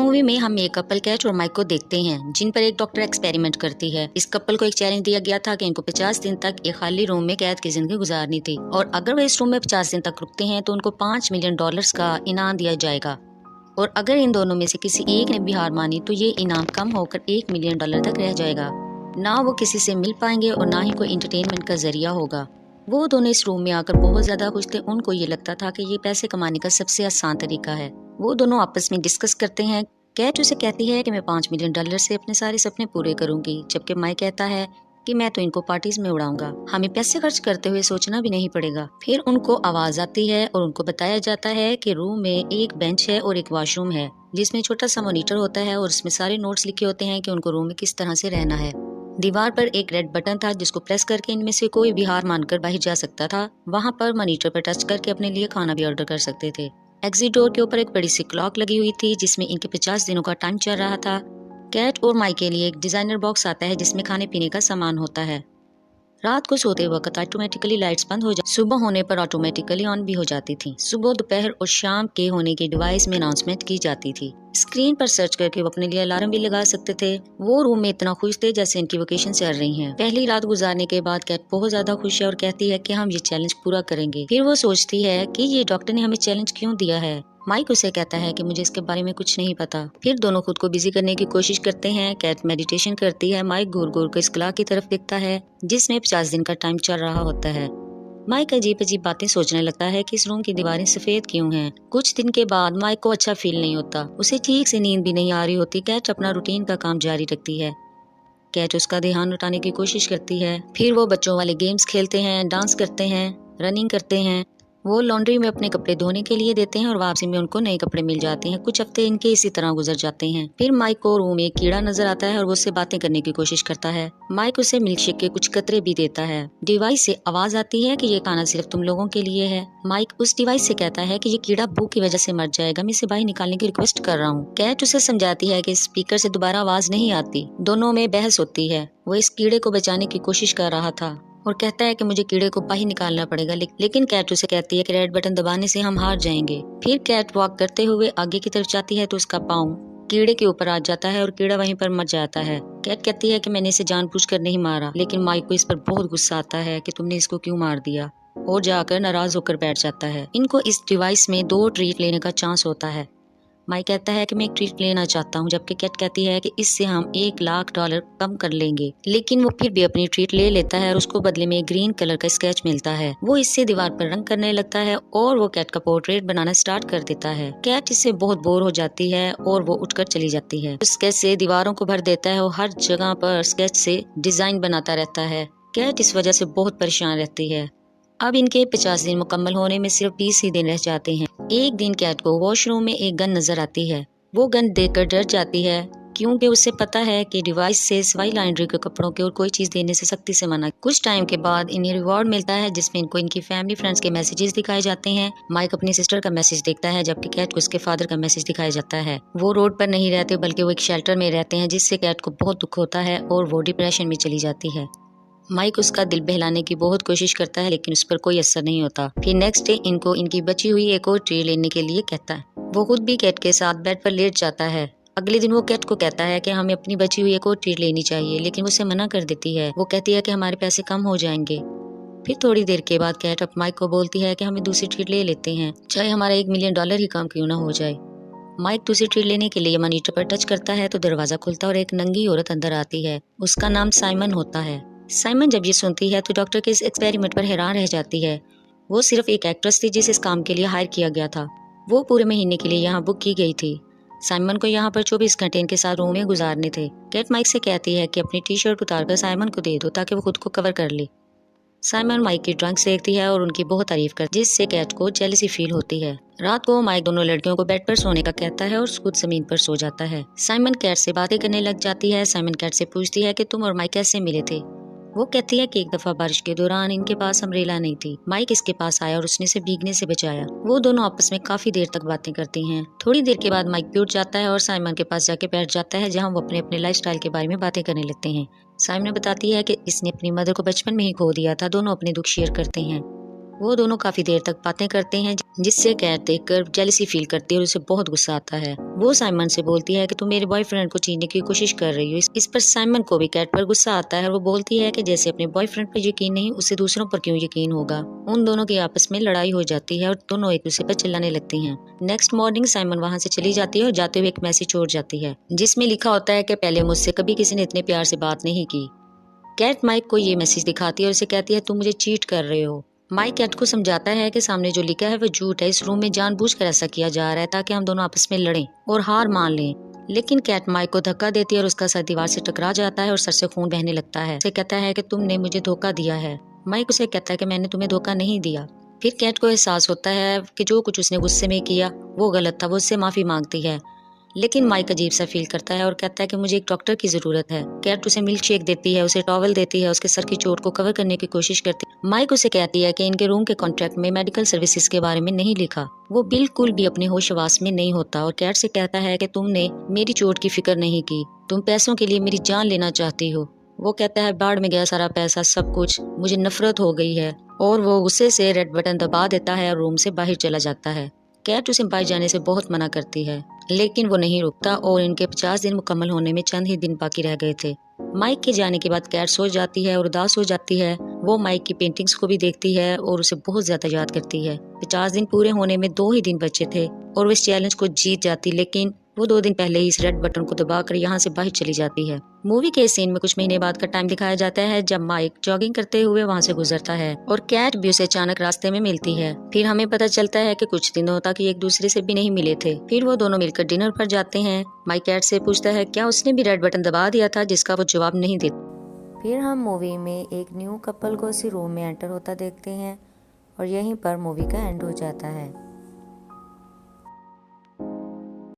Movie में हम एक कपल कैट और माइक को देखते हैं जिन पर एक डॉक्टर एक्सपेरिमेंट करती है। इस कपल को एक चैलेंज दिया गया था कि इनको 50 दिन तक एक खाली रूम में कैद की जिंदगी गुजारनी थी और अगर वो इस रूम में 50 दिन तक रुकते हैं तो उनको $5 मिलियन का इनाम दिया जाएगा। और अगर इन दोनों में से किसी एक ने भी हार मानी तो ये इनाम कम होकर $1 मिलियन तक रह जाएगा। ना वो किसी से मिल पाएंगे और ना ही कोई इंटरटेनमेंट का जरिया होगा। वो दोनों इस रूम में आकर बहुत ज्यादा खुश थे। उनको ये लगता था कि ये पैसे कमाने का सबसे आसान तरीका है। वो दोनों आपस में डिस्कस करते हैं। कैट उसे कहती है कि मैं $5 मिलियन से अपने सारे सपने पूरे करूंगी, जबकि माइक कहता है कि मैं तो इनको पार्टीज में उड़ाऊंगा, हमें पैसे खर्च करते हुए सोचना भी नहीं पड़ेगा। फिर उनको आवाज आती है और उनको बताया जाता है कि रूम में एक बेंच है और एक वॉशरूम है जिसमें छोटा सा मॉनिटर होता है और उसमें सारे नोट्स लिखे होते हैं कि उनको रूम में किस तरह से रहना है। दीवार पर एक रेड बटन था जिसको प्रेस करके इनमें से कोई भी हार मानकर बाहर जा सकता था। वहाँ पर मॉनिटर पर टच करके अपने लिए खाना भी ऑर्डर कर सकते थे। एग्जिट डोर के ऊपर एक बड़ी सी क्लॉक लगी हुई थी जिसमें इनके 50 दिनों का टाइम चल रहा था। कैट और माइक के लिए एक डिजाइनर बॉक्स आता है जिसमें खाने पीने का सामान होता है। रात को सोते वक्त ऑटोमेटिकली लाइट्स बंद हो जाती, सुबह होने पर ऑटोमेटिकली ऑन भी हो जाती थी। सुबह, दोपहर और शाम के होने के डिवाइस में अनाउंसमेंट की जाती थी। स्क्रीन पर सर्च करके वो अपने लिए अलार्म भी लगा सकते थे। वो रूम में इतना खुश थे जैसे इनकी वेकेशन चल रही है। पहली रात गुजारने के बाद कैट बहुत ज्यादा खुश है और कहती है कि हम ये चैलेंज पूरा करेंगे। फिर वो सोचती है कि ये डॉक्टर ने हमें चैलेंज क्यों दिया है। माइक उसे कहता है कि मुझे इसके बारे में कुछ नहीं पता। फिर दोनों खुद को बिजी करने की कोशिश करते हैं। कैट मेडिटेशन करती है। माइक घूर घूर कर इस क्लॉक की तरफ देखता है जिसमें 50 दिन का टाइम चल रहा होता है। माइक अजीब अजीब बातें सोचने लगता है कि इस रूम की दीवारें सफेद क्यों हैं। कुछ दिन के बाद माइक को अच्छा फील नहीं होता, उसे ठीक से नींद भी नहीं आ रही होती। कैट अपना रूटीन का काम जारी रखती है। कैट उसका ध्यान उठाने की कोशिश करती है। फिर वो बच्चों वाले गेम्स खेलते हैं, डांस करते हैं, रनिंग करते हैं। वो लॉन्ड्री में अपने कपड़े धोने के लिए देते हैं और वापसी में उनको नए कपड़े मिल जाते हैं। कुछ हफ्ते इनके इसी तरह गुजर जाते हैं। फिर माइक को रूम में एक कीड़ा नजर आता है और वो उससे बातें करने की कोशिश करता है। माइक उसे मिल्कशेक के कुछ कतरे भी देता है। डिवाइस से आवाज आती है कि ये खाना सिर्फ तुम लोगों के लिए है। माइक उस डिवाइस से कहता है कि ये कीड़ा भूख की वजह से मर जाएगा, मैं इसे बाहर निकालने की रिक्वेस्ट कर रहा हूँ। कैट उसे समझाती है कि स्पीकर से दोबारा आवाज नहीं आती। दोनों में बहस होती है। वो इस कीड़े को बचाने की कोशिश कर रहा था और कहता है कि मुझे कीड़े को बाहर निकालना पड़ेगा, लेकिन कैट उसे कहती है कि रेड बटन दबाने से हम हार जाएंगे। फिर कैट वॉक करते हुए आगे की तरफ जाती है तो उसका पाँव कीड़े के ऊपर आ जाता है और कीड़ा वहीं पर मर जाता है। कैट कहती है कि मैंने इसे जानबूझकर नहीं मारा, लेकिन माइक को इस पर बहुत गुस्सा आता है कि तुमने इसको क्यों मार दिया, और जाकर नाराज होकर बैठ जाता है। इनको इस डिवाइस में 2 ट्रीट लेने का चांस होता है। माइक कहता है कि मैं एक ट्रीट लेना चाहता हूँ, जबकि कैट कहती है कि इससे हम $1 लाख कम कर लेंगे। लेकिन वो फिर भी अपनी ट्रीट ले लेता है और उसको बदले में ग्रीन कलर का स्केच मिलता है। वो इससे दीवार पर रंग करने लगता है और वो कैट का पोर्ट्रेट बनाना स्टार्ट कर देता है। कैट इससे बहुत बोर हो जाती है और वो उठकर चली जाती है। स्केच से दीवारों को भर देता है और हर जगह पर स्केच से डिजाइन बनाता रहता है। कैट इस वजह से बहुत परेशान रहती है। अब इनके 50 दिन मुकम्मल होने में सिर्फ 20 ही दिन रह जाते हैं। एक दिन कैट को वॉशरूम में एक गन नजर आती है। वो गन देखकर डर जाती है क्योंकि उसे पता है कि डिवाइस से सिवाय लॉन्ड्री के कपड़ों के और कोई चीज देने से सख्ती से मना। कुछ टाइम के बाद इन्हें रिवॉर्ड मिलता है जिसमें इनको इनकी फैमिली फ्रेंड्स के मैसेजेस दिखाए जाते हैं। माइक अपनी सिस्टर का मैसेज देखता है जबकि कैट को उसके फादर का मैसेज दिखाया जाता है। वो रोड पर नहीं रहते बल्कि वो एक शेल्टर में रहते हैं, जिससे कैट को बहुत दुख होता है और वो डिप्रेशन में चली जाती है। माइक उसका दिल बहलाने की बहुत कोशिश करता है लेकिन उस पर कोई असर नहीं होता। फिर नेक्स्ट डे इनको इनकी बची हुई एक और ट्री लेने के लिए कहता है। वो खुद भी कैट के साथ बेड पर लेट जाता है। अगले दिन वो कैट को कहता है कि हमें अपनी बची हुई एक और ट्रीट लेनी चाहिए, लेकिन वो उसे मना कर देती है। वो कहती है कि हमारे पैसे कम हो जाएंगे। फिर थोड़ी देर के बाद कैट अब माइक को बोलती है कि हमें दूसरी ट्रीट ले लेते हैं, चाहे हमारा $1 मिलियन ही कम क्यों ना हो जाए। माइक दूसरी ट्रीट लेने के लिए मॉनिटर पर टच करता है तो दरवाजा खुलता है और एक नंगी औरत अंदर आती है। उसका नाम साइमन होता है। साइमन जब ये सुनती है तो डॉक्टर के इस एक्सपेरिमेंट पर हैरान रह जाती है। वो सिर्फ एक एक्ट्रेस थी जिसे इस काम के लिए हायर किया गया था। वो पूरे महीने के लिए यहाँ बुक की गई थी। साइमन को यहाँ पर 24 घंटे इनके साथ रूम में गुजारने थे। कैट माइक से कहती है कि अपनी टी-शर्ट उतारकर साइमन को दे दो ताकि वो खुद को कवर कर ले। साइमन माइक की ड्रंक्स देखती है और उनकी बहुत तारीफ करती है, जिससे कैट को जेलसी फील होती है। रात को माइक दोनों लड़कियों को बेड पर सोने का कहता है और खुद जमीन पर सो जाता है। साइमन कैट से बातें करने लग जाती है। साइमन कैट से पूछती है कि तुम और माइक कैसे मिले थे। वो कहती है कि एक दफा बारिश के दौरान इनके पास अम्ब्रेला नहीं थी। माइक इसके पास आया और उसने इसे भीगने से बचाया। वो दोनों आपस में काफी देर तक बातें करती हैं। थोड़ी देर के बाद माइक भी उठ जाता है और साइमन के पास जाके बैठ जाता है, जहाँ वो अपने अपने लाइफस्टाइल के बारे में बातें करने लगते हैं। साइमन बताती है कि इसने अपनी मदर को बचपन में ही खो दिया था। दोनों अपने दुख शेयर करते हैं। वो दोनों काफी देर तक बातें करते हैं, जिससे कैट देखकर जेलसी फील करती है और उसे बहुत गुस्सा आता है। वो साइमन से बोलती है कि तुम मेरे बॉयफ्रेंड को छीनने की कोशिश कर रही हो। इस पर साइमन को भी कैट पर गुस्सा आता है और वो बोलती है कि जैसे अपने बॉयफ्रेंड पर यकीन नहीं, उसे दूसरों पर क्यों यकीन होगा। उन दोनों की आपस में लड़ाई हो जाती है और दोनों एक दूसरे पर चिल्लाने लगती हैं। नेक्स्ट मॉर्निंग साइमन वहाँ से चली जाती है और जाते हुए एक मैसेज छोड़ जाती है, जिसमें लिखा होता है कि पहले मुझसे कभी किसी ने इतने प्यार से बात नहीं की। कैट माइक को ये मैसेज दिखाती है और उसे कहती है तुम मुझे चीट कर रहे हो। माइक कैट को समझाता है कि सामने जो लिखा है वो झूठ है, इस रूम में जानबूझकर ऐसा किया जा रहा है ताकि हम दोनों आपस में लड़ें और हार मान लें। लेकिन कैट माइक को धक्का देती है और उसका सर दीवार से टकरा जाता है और सर से खून बहने लगता है। उसे कहता है कि तुमने मुझे धोखा दिया है। माइक उसे कहता है कि मैंने तुम्हें धोखा नहीं दिया। फिर कैट को एहसास होता है कि जो कुछ उसने गुस्से में किया वो गलत था। वो उससे माफी मांगती है, लेकिन माइक अजीब सा फील करता है और कहता है कि मुझे एक डॉक्टर की जरूरत है। कैट उसे मिल्क शेक देती है, उसे टॉवल देती है, उसके सर की चोट को कवर करने की कोशिश करती है। माइक उसे कहती है कि इनके रूम के कॉन्ट्रैक्ट में मेडिकल सर्विसेज के बारे में नहीं लिखा। वो बिल्कुल भी अपने होश हवास में नहीं होता और कैट से कहता है कि तुमने मेरी चोट की फिक्र नहीं की, तुम पैसों के लिए मेरी जान लेना चाहती हो। वो कहता है बाढ़ में गया सारा पैसा, सब कुछ, मुझे नफरत हो गई है। और वो गुस्से से रेड बटन दबा देता है और रूम से बाहर चला जाता है। कैट उसे बाहर जाने से बहुत मना करती है, लेकिन वो नहीं रुकता और इनके 50 दिन मुकम्मल होने में चंद ही दिन बाकी रह गए थे। माइक के जाने के बाद कैट सो जाती है और उदास हो जाती है। वो माइक की पेंटिंग्स को भी देखती है और उसे बहुत ज्यादा याद करती है। 50 दिन पूरे होने में 2 ही दिन बचे थे और वो इस चैलेंज को जीत जाती, लेकिन वो 2 दिन पहले ही इस रेड बटन को दबाकर यहाँ से बाहर चली जाती है। मूवी के सीन में कुछ महीने बाद का टाइम दिखाया जाता है जब माइक जॉगिंग करते हुए वहाँ से गुजरता है और कैट भी उसे अचानक रास्ते में मिलती है। फिर हमें पता चलता है कि कुछ दिनों तक एक दूसरे से भी नहीं मिले थे। फिर वो दोनों मिलकर डिनर पर जाते हैं। माइक कैट से पूछता है क्या उसने भी रेड बटन दबा दिया था, जिसका वो जवाब नहीं देता। फिर हम मूवी में एक न्यू कपल को उसी रूम में एंटर होता देखते हैं और यहीं पर मूवी का एंड हो जाता है।